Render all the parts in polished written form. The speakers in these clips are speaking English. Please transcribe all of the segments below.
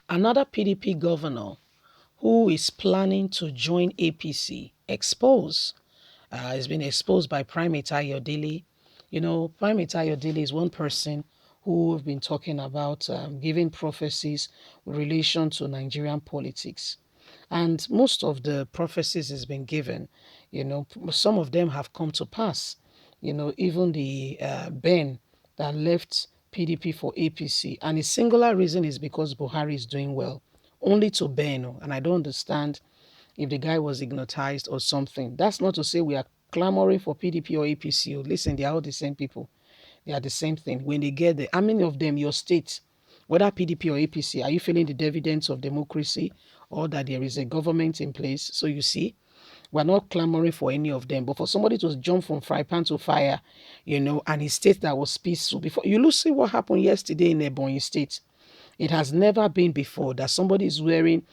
Another PDP governor who is planning to join APC exposed. Has been exposed by Primate Ayodele. You know, Primate Ayodele is one person who have been talking about giving prophecies with relation to Nigerian politics. And most of the prophecies has been given, you know, some of them have come to pass. You know, even the Ben that left PDP for APC. And the singular reason is because Buhari is doing well. Only to Ben. And I don't understand if the guy was hypnotized or something. That's not to say we are clamoring for PDP or APC. Listen, they are all the same people. They are the same thing. When they get there, how many of them, your state, whether PDP or APC, are you feeling the dividends of democracy or that there is a government in place? So you see, we're not clamoring for any of them. But for somebody to jump from fry pan to fire, you know, and he state that was peaceful before, you look see what happened yesterday in Ebonyi State. It has never been before that somebody is wearing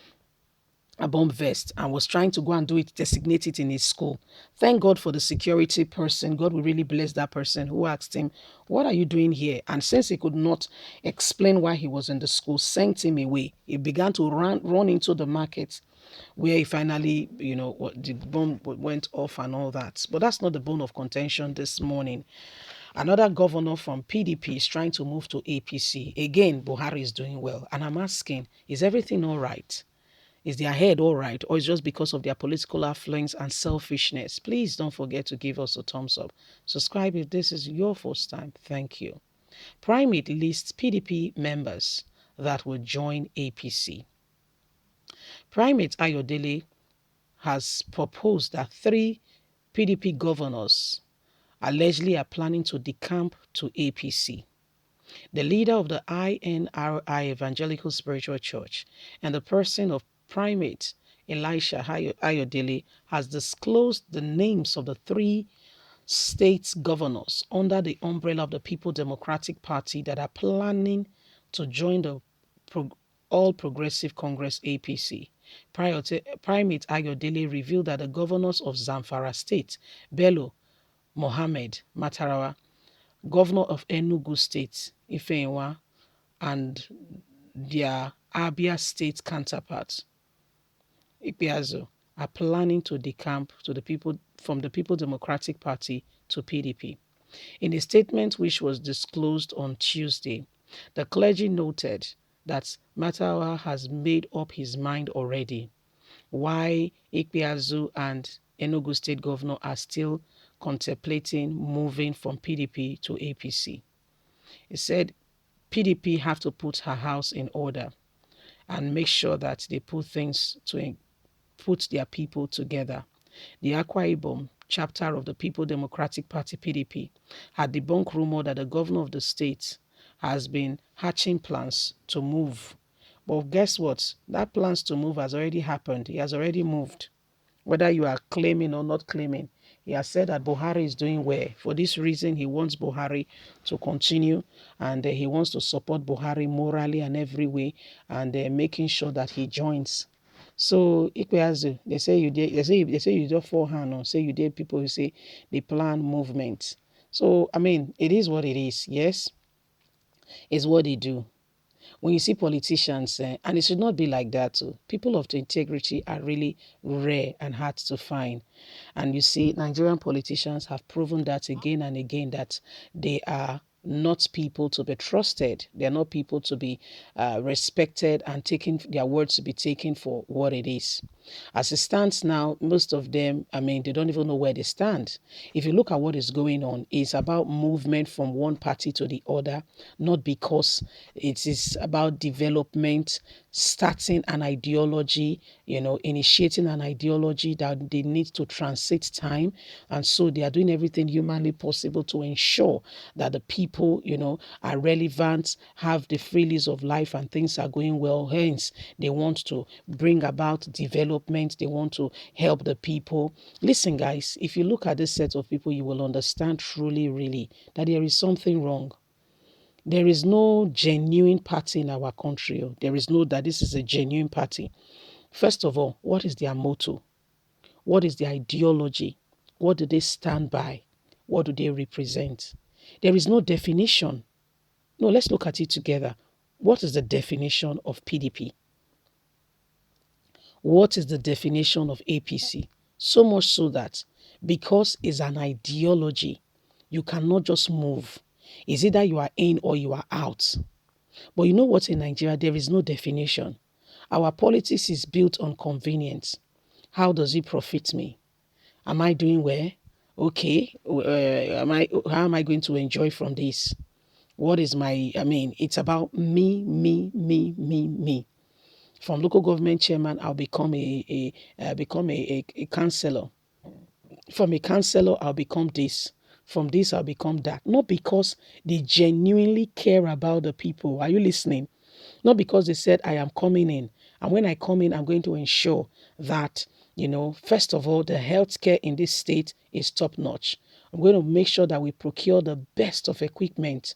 a bomb vest and was trying to go and do it, designate it in his school. Thank God for the security person. God will really bless that person who asked him, "What are you doing here?" And since he could not explain why he was in the school, sent him away. He began to run into the market where he finally, you know, the bomb went off and all that. But that's not the bone of contention this morning. Another governor from PDP is trying to move to APC. Again, Buhari is doing well. And I'm asking, is everything all right? Is their head all right? Or is just because of their political affluence and selfishness? Please don't forget to give us a thumbs up. Subscribe if this is your first time. Thank you. Primate lists PDP members that will join APC. Primate Ayodele has proposed that 3 PDP governors allegedly are planning to decamp to APC. The leader of the INRI Evangelical Spiritual Church and the person of Primate Elisha Ayodele has disclosed the names of the 3 state governors under the umbrella of the People Democratic Party that are planning to join the All Progressive Congress APC. Primate Ayodele revealed that the governors of Zamfara State, Bello Mohammed Matarawa, governor of Enugu State, Ifeanyi, and their Abia State counterparts, Ikpeazu, are planning to decamp to the people from the People Democratic Party to PDP. In a statement which was disclosed on Tuesday, the clergy noted that Matawa has made up his mind already, why Ikpeazu and Enugu State Governor are still contemplating moving from PDP to APC. He said PDP have to put her house in order and make sure that they put things to put their people together. The Akwa Ibom chapter of the People Democratic Party PDP had debunked rumor that the governor of the state has been hatching plans to move. But guess what? That plans to move has already happened. He has already moved. Whether you are claiming or not claiming, he has said that Buhari is doing well. For this reason, he wants Buhari to continue, and he wants to support Buhari morally and every way, and making sure that he joins. So Ikpeazu, they say you did. They say you do forehand, or say you did. People who say they plan movement. So I mean, it is what it is. Yes, it's what they do. When you see politicians, and it should not be like that too. People of the integrity are really rare and hard to find. And you see, Nigerian politicians have proven that again and again, that they are not people to be trusted. They are not people to be respected and taken, their words to be taken for what it is. As it stands now, most of them, I mean, they don't even know where they stand. If you look at what is going on, it's about movement from one party to the other, not because it is about development, starting an ideology, you know, initiating an ideology that they need to transit time. And so they are doing everything humanly possible to ensure that the people, you know, are relevant, have the free lease of life, and things are going well. Hence, they want to bring about development. They want to help the people. Listen, guys, if you look at this set of people, you will understand truly, really, that there is something wrong. There is no genuine party in our country. There is no that this is a genuine party. First of all, what is their motto? What is their ideology? What do they stand by? What do they represent? There is no definition. No, let's look at it together. What is the definition of PDP? what is the definition of APC? So much so that because it's an ideology, you cannot just move. It's either you are in or you are out. But you know what, in Nigeria, there is no definition. Our politics is built on convenience. How does it profit me? Am I doing well? Okay. How am I going to enjoy from this? What is it's about me, me, me, me, me. From local government chairman, I'll become a councillor. From a councillor, I'll become this. From this, I'll become that. Not because they genuinely care about the people. Are you listening? Not because they said, I am coming in. And when I come in, I'm going to ensure that, first of all, the healthcare in this state is top notch. I'm going to make sure that we procure the best of equipment,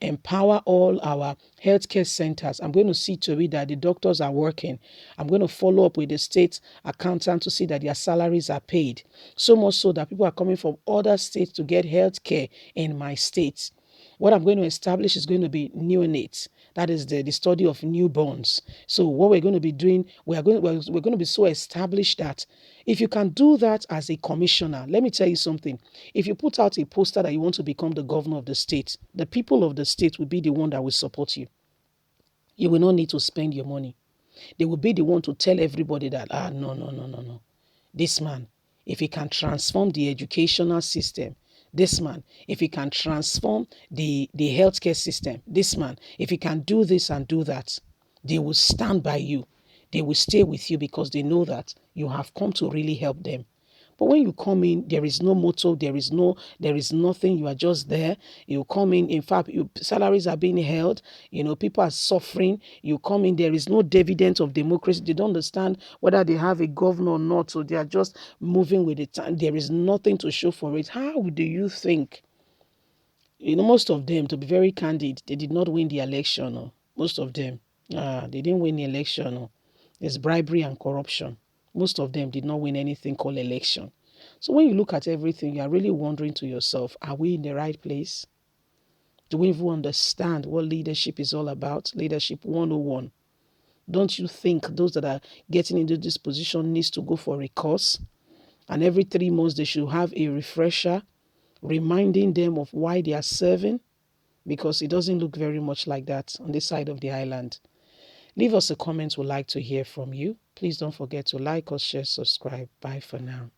empower all our healthcare centers. I'm going to see to it that the doctors are working. I'm going to follow up with the state accountant to see that their salaries are paid. So much so that people are coming from other states to get healthcare in my state. What I'm going to establish is going to be neonates. That is the study of newborns. So what we're going to be doing, we're going to be so established that if you can do that as a commissioner, let me tell you something. If you put out a poster that you want to become the governor of the state, the people of the state will be the one that will support you. You will not need to spend your money. They will be the one to tell everybody that, no, no, no, no, no. This man, if he can transform the educational system, this man, if he can transform the healthcare system, this man, if he can do this and do that, they will stand by you. They will stay with you because they know that you have come to really help them. But when you come in, there is no motto, there is nothing. You are just there. You come in fact, salaries are being held. People are suffering. You come in, there is no dividend of democracy. They don't understand whether they have a governor or not. So they are just moving with the time. There is nothing to show for it. How do you think? Most of them, to be very candid, they did not win the election. Most of them, they didn't win the election. There's bribery and corruption. Most of them did not win anything called election. So when you look at everything, you are really wondering to yourself, are we in the right place? Do we even understand what leadership is all about? Leadership 101. Don't you think those that are getting into this position needs to go for a course? And every 3 months they should have a refresher reminding them of why they are serving? Because it doesn't look very much like that on this side of the island. Leave us a comment. We'd like to hear from you. Please don't forget to like us, share, subscribe. Bye for now.